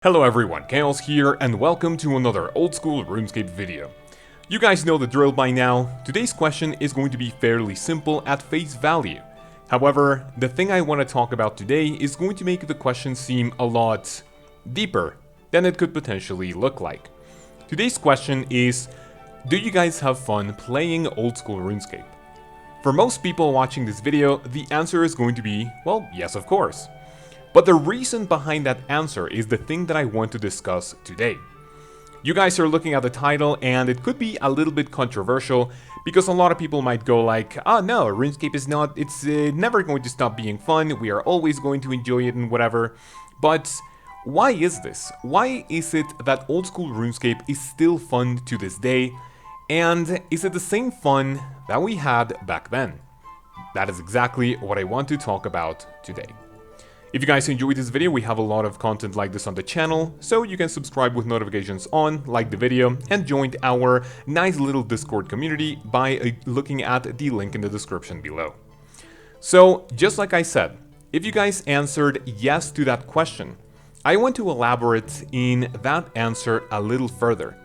Hello everyone, Kaoz here, and welcome to another old school RuneScape video. You guys know the drill by now. Today's question is going to be fairly simple at face value. However, the thing I want to talk about today is going to make the question seem a lot deeper than it could potentially look like. Today's question is, do you guys have fun playing old school RuneScape? For most people watching this video, the answer is going to be, well, yes of course. But the reason behind that answer is the thing that I want to discuss today. You guys are looking at the title and it could be a little bit controversial because a lot of people might go like, oh no, RuneScape is not, it's never going to stop being fun, we are always going to enjoy it and whatever. But why is this? Why is it that old school RuneScape is still fun to this day? And is it the same fun that we had back then? That is exactly what I want to talk about today. If you guys enjoyed this video, we have a lot of content like this on the channel, so you can subscribe with notifications on, like the video, and join our nice little Discord community by looking at the link in the description below. So, just like I said, if you guys answered yes to that question, I want to elaborate in that answer a little further.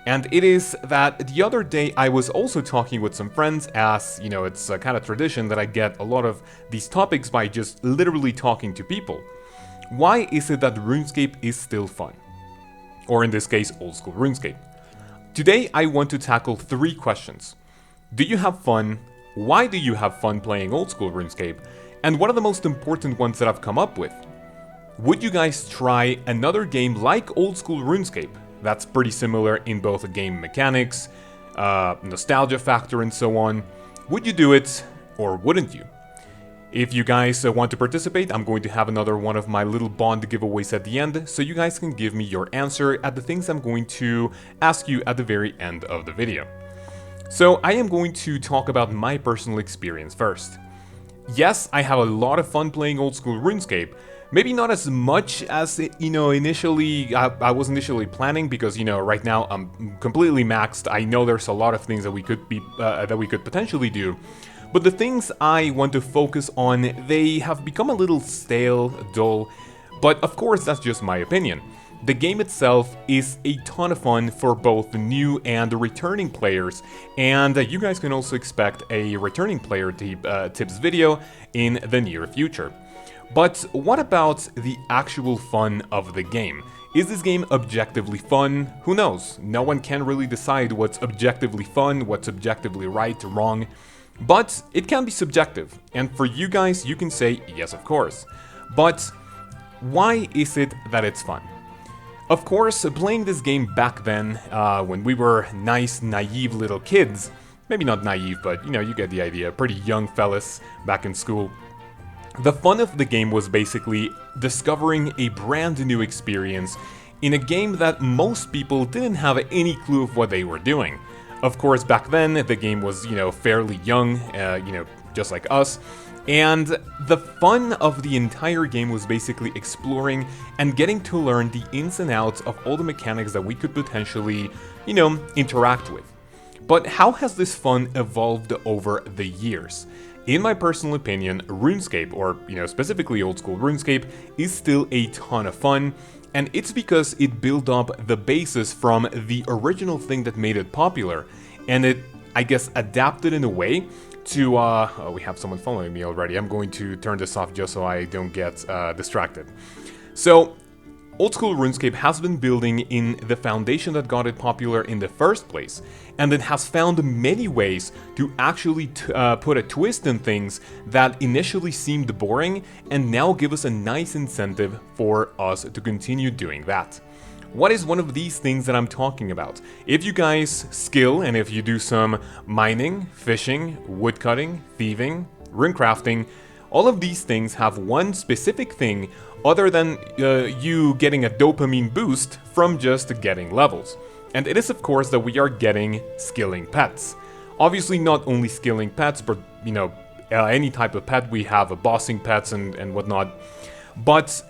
And it is that the other day I was also talking with some friends, as, you know, it's a kind of tradition that I get a lot of these topics by just literally talking to people. Why is it that RuneScape is still fun? Or in this case, old school RuneScape. Today I want to tackle 3 questions. Do you have fun? Why do you have fun playing old school RuneScape? And what are the most important ones that I've come up with? Would you guys try another game like old school RuneScape? That's pretty similar in both game mechanics, nostalgia factor and so on. Would you do it or wouldn't you? If you guys want to participate, I'm going to have another one of my little bond giveaways at the end, so you guys can give me your answer at the things I'm going to ask you at the very end of the video. So I am going to talk about my personal experience first. Yes, I have a lot of fun playing old school RuneScape. Maybe not as much as, initially, I was initially planning because, right now I'm completely maxed. I know there's a lot of things that we could potentially do. But the things I want to focus on, they have become a little stale, dull. But of course, that's just my opinion. The game itself is a ton of fun for both the new and the returning players, and you guys can also expect a returning player tips video in the near future. But what about the actual fun of the game? Is this game objectively fun? Who knows? No one can really decide what's objectively fun, what's objectively right or wrong. But it can be subjective, and for you guys, you can say yes, of course. But why is it that it's fun? Of course, playing this game back then, when we were nice, naive little kids, maybe not naive, but you get the idea, pretty young fellas back in school. The fun of the game was basically discovering a brand new experience in a game that most people didn't have any clue of what they were doing. Of course, back then, the game was, fairly young, just like us, and the fun of the entire game was basically exploring and getting to learn the ins and outs of all the mechanics that we could potentially, interact with. But how has this fun evolved over the years? In my personal opinion, RuneScape, or specifically old school RuneScape, is still a ton of fun, and it's because it built up the basis from the original thing that made it popular, and it, I guess, adapted in a way to, oh, we have someone following me already. I'm going to turn this off just so I don't get distracted. So, old school RuneScape has been building in the foundation that got it popular in the first place, and it has found many ways to actually put a twist in things that initially seemed boring and now give us a nice incentive for us to continue doing that. What is one of these things that I'm talking about? If you guys skill and if you do some mining, fishing, woodcutting, thieving, runecrafting, all of these things have one specific thing other than you getting a dopamine boost from just getting levels. And it is of course that we are getting skilling pets. Obviously not only skilling pets, but any type of pet. We have bossing pets and whatnot. But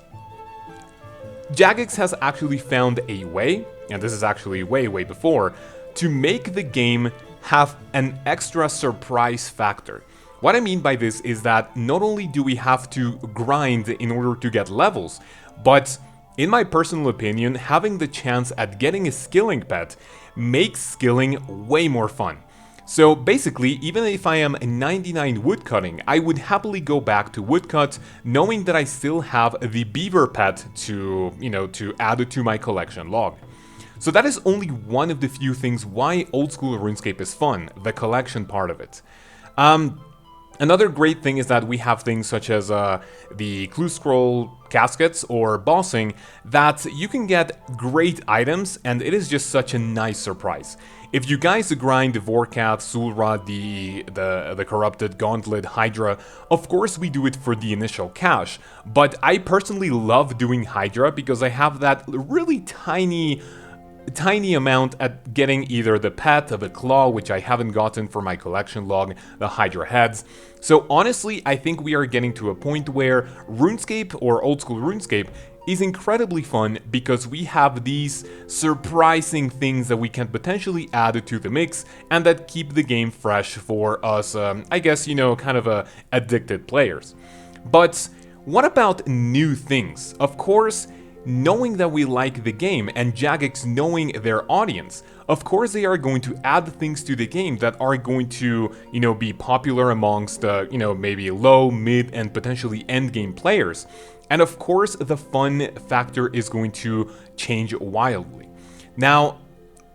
Jagex has actually found a way, and this is actually way before, to make the game have an extra surprise factor. What I mean by this is that not only do we have to grind in order to get levels, but In my personal opinion, having the chance at getting a skilling pet makes skilling way more fun. So basically, even if I am 99 woodcutting, I would happily go back to woodcut, knowing that I still have the beaver pet to, to add to my collection log. So that is only one of the few things why old school RuneScape is fun, the collection part of it. Another great thing is that we have things such as the clue scroll caskets or bossing that you can get great items, and it is just such a nice surprise. If you guys grind the Vorkath, Sulra, the Corrupted, Gauntlet, Hydra, of course we do it for the initial cash, but I personally love doing Hydra because I have that really tiny amount at getting either the pet of a claw, which I haven't gotten for my collection log, the Hydra heads. So honestly, I think we are getting to a point where RuneScape, or old school RuneScape, is incredibly fun because we have these surprising things that we can potentially add to the mix and that keep the game fresh for us, I guess, kind of addicted players. But what about new things? Of course, knowing that we like the game and Jagex knowing their audience, of course they are going to add things to the game that are going to, be popular amongst, maybe low, mid, and potentially end game players. And of course the fun factor is going to change wildly. Now,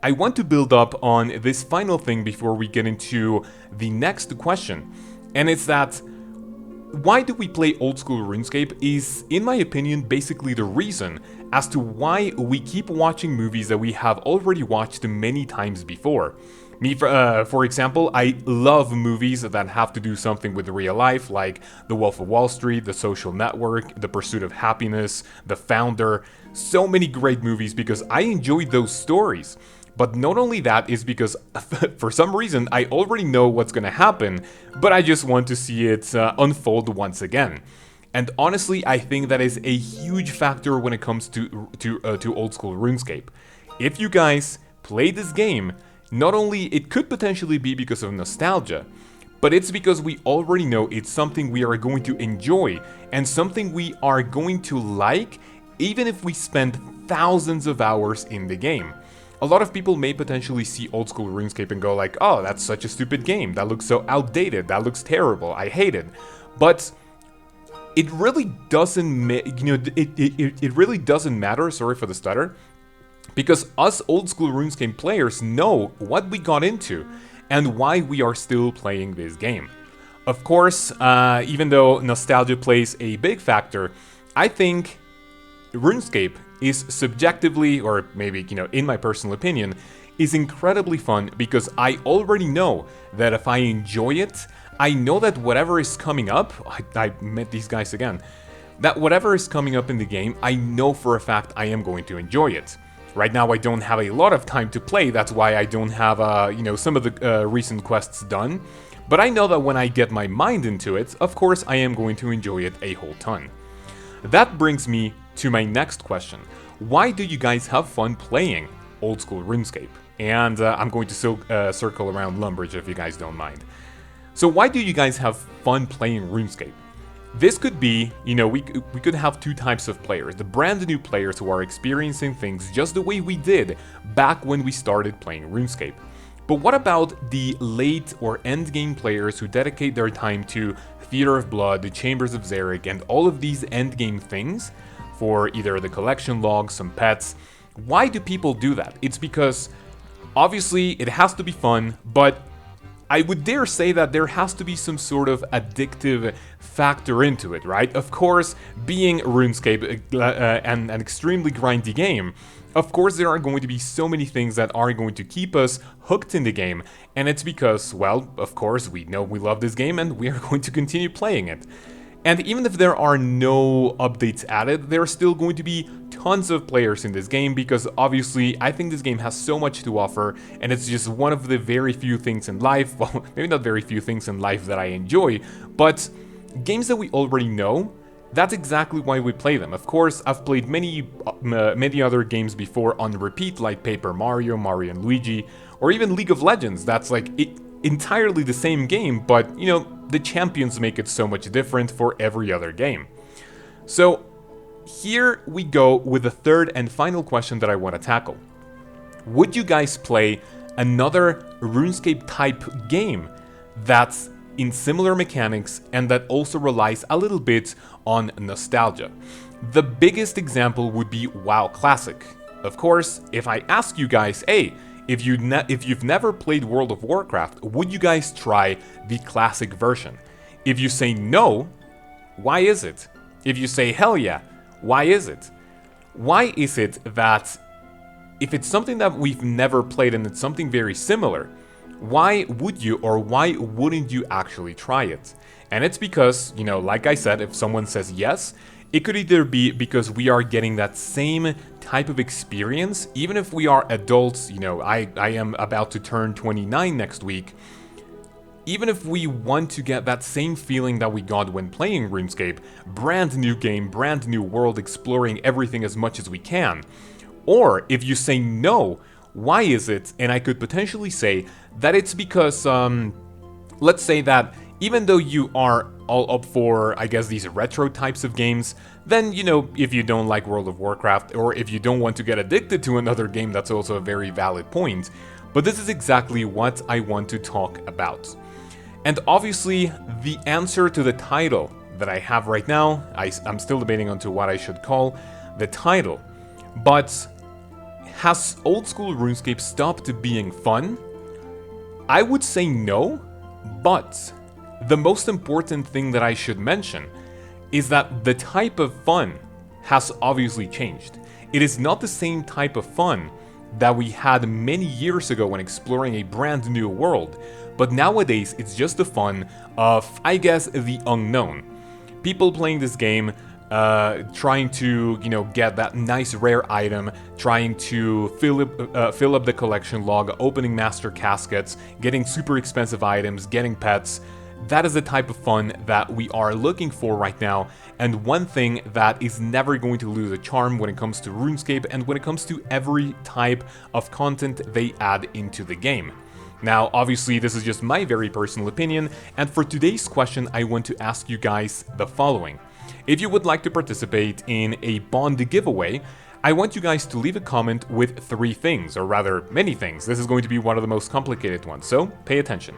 I want to build up on this final thing before we get into the next question, and it's that why do we play old school RuneScape is, in my opinion, basically the reason as to why we keep watching movies that we have already watched many times before. Me, for example, I love movies that have to do something with real life, like The Wolf of Wall Street, The Social Network, The Pursuit of Happiness, The Founder. So many great movies because I enjoy those stories. But not only that is because, for some reason, I already know what's gonna happen, but I just want to see it unfold once again. And honestly, I think that is a huge factor when it comes to old school RuneScape. If you guys play this game, not only it could potentially be because of nostalgia, but it's because we already know it's something we are going to enjoy and something we are going to like, even if we spend thousands of hours in the game. A lot of people may potentially see old school RuneScape and go like, oh, that's such a stupid game, that looks so outdated, that looks terrible, I hate it. But it really doesn't, it really doesn't matter, sorry for the stutter, because us old school RuneScape players know what we got into and why we are still playing this game. Of course, even though nostalgia plays a big factor, I think RuneScape is subjectively, or maybe, in my personal opinion, is incredibly fun because I already know that if I enjoy it, I know that whatever is coming up, I met these guys again, that whatever is coming up in the game, I know for a fact I am going to enjoy it. Right now I don't have a lot of time to play, that's why I don't have, some of the recent quests done, but I know that when I get my mind into it, of course I am going to enjoy it a whole ton. That brings me to my next question. Why do you guys have fun playing old school RuneScape? And I'm going to circle around Lumbridge if you guys don't mind. So why do you guys have fun playing RuneScape? This could be, we could have two types of players. The brand new players who are experiencing things just the way we did back when we started playing RuneScape. But what about the late or end game players who dedicate their time to Theater of Blood, the Chambers of Xeric, and all of these end game things for either the collection logs, some pets? Why do people do that? It's because obviously it has to be fun, but I would dare say that there has to be some sort of addictive factor into it, right? Of course, being RuneScape and an extremely grindy game, of course there are going to be so many things that are going to keep us hooked in the game, and it's because, well, of course, we know we love this game and we are going to continue playing it. And even if there are no updates added, there are still going to be tons of players in this game because obviously I think this game has so much to offer and it's just one of the very few things in life, well, maybe not very few things in life that I enjoy, but games that we already know, that's exactly why we play them. Of course, I've played many other games before on repeat, like Paper Mario, Mario and Luigi, or even League of Legends. That's like entirely the same game, but the champions make it so much different for every other game. So here we go with the third and final question that I want to tackle. Would you guys play another RuneScape type game that's in similar mechanics and that also relies a little bit on nostalgia? The biggest example would be WoW Classic. Of course, if I ask you guys, hey, if you've never played World of Warcraft, would you guys try the classic version? If you say no, why is it? If you say hell yeah, why is it? Why is it that if it's something that we've never played and it's something very similar, why would you or why wouldn't you actually try it? And it's because, you know, like I said, if someone says yes, it could either be because we are getting that same type of experience, even if we are adults. You know, I am about to turn 29 next week. Even if we want to get that same feeling that we got when playing RuneScape, brand new game, brand new world, exploring everything as much as we can. Or if you say no, why is it? And I could potentially say that it's because, let's say that even though you are all up for, I guess, these retro types of games, then, you know, if you don't like World of Warcraft, or if you don't want to get addicted to another game, that's also a very valid point. But this is exactly what I want to talk about. And obviously, the answer to the title that I have right now, I'm still debating onto what I should call the title. But has old school RuneScape stopped being fun? I would say no, but the most important thing that I should mention is that the type of fun has obviously changed. It is not the same type of fun that we had many years ago when exploring a brand new world, but nowadays it's just the fun of, I guess, the unknown. People playing this game, trying to, you know, get that nice rare item, trying to fill up the collection log, opening master caskets, getting super expensive items, getting pets. That is the type of fun that we are looking for right now, and one thing that is never going to lose a charm when it comes to RuneScape and when it comes to every type of content they add into the game. Now, obviously, this is just my very personal opinion, and for today's question, I want to ask you guys the following. If you would like to participate in a bond giveaway, I want you guys to leave a comment with 3 things, or rather, many things. This is going to be one of the most complicated ones, so pay attention.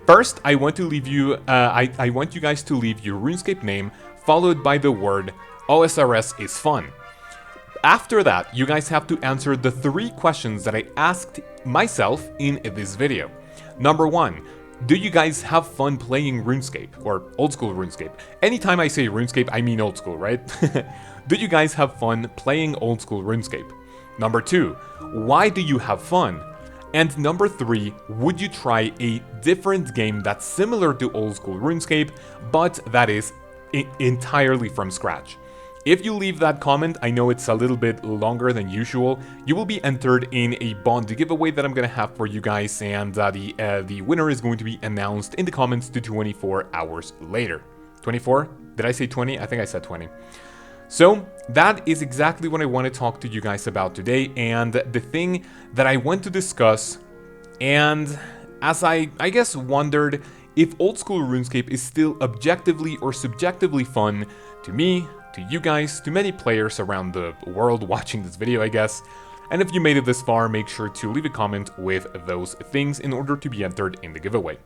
First, I want to leave you. I want you guys to leave your RuneScape name followed by the word OSRS is fun. After that, you guys have to answer the 3 questions that I asked myself in this video. Number 1, do you guys have fun playing RuneScape or old school RuneScape? Anytime I say RuneScape, I mean old school, right? Do you guys have fun playing old school RuneScape? Number 2, why do you have fun? And number 3, would you try a different game that's similar to old school RuneScape, but that is entirely from scratch? If you leave that comment, I know it's a little bit longer than usual, you will be entered in a bond giveaway that I'm gonna have for you guys, and the winner is going to be announced in the comments to 24 hours later. 24? Did I say 20? I think I said 20. So that is exactly what I want to talk to you guys about today, and the thing that I want to discuss, and as I guess wondered if old school RuneScape is still objectively or subjectively fun to me, to you guys, to many players around the world watching this video, I guess. And if you made it this far, make sure to leave a comment with those things in order to be entered in the giveaway.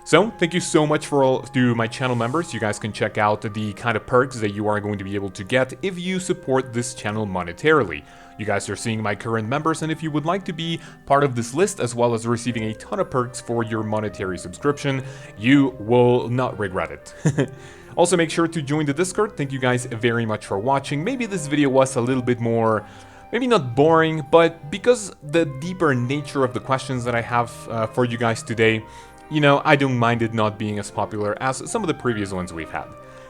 So, thank you so much to my channel members. You guys can check out the kind of perks that you are going to be able to get if you support this channel monetarily. You guys are seeing my current members, and if you would like to be part of this list as well as receiving a ton of perks for your monetary subscription, you will not regret it. Also, make sure to join the Discord. Thank you guys very much for watching. Maybe this video was a little bit more, maybe not boring, but because the deeper nature of the questions that I have for you guys today, you know, I don't mind it not being as popular as some of the previous ones we've had.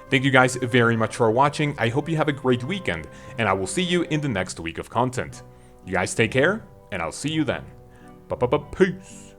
Thank you guys very much for watching. I hope you have a great weekend, and I will see you in the next week of content. You guys take care, and I'll see you then. Peace.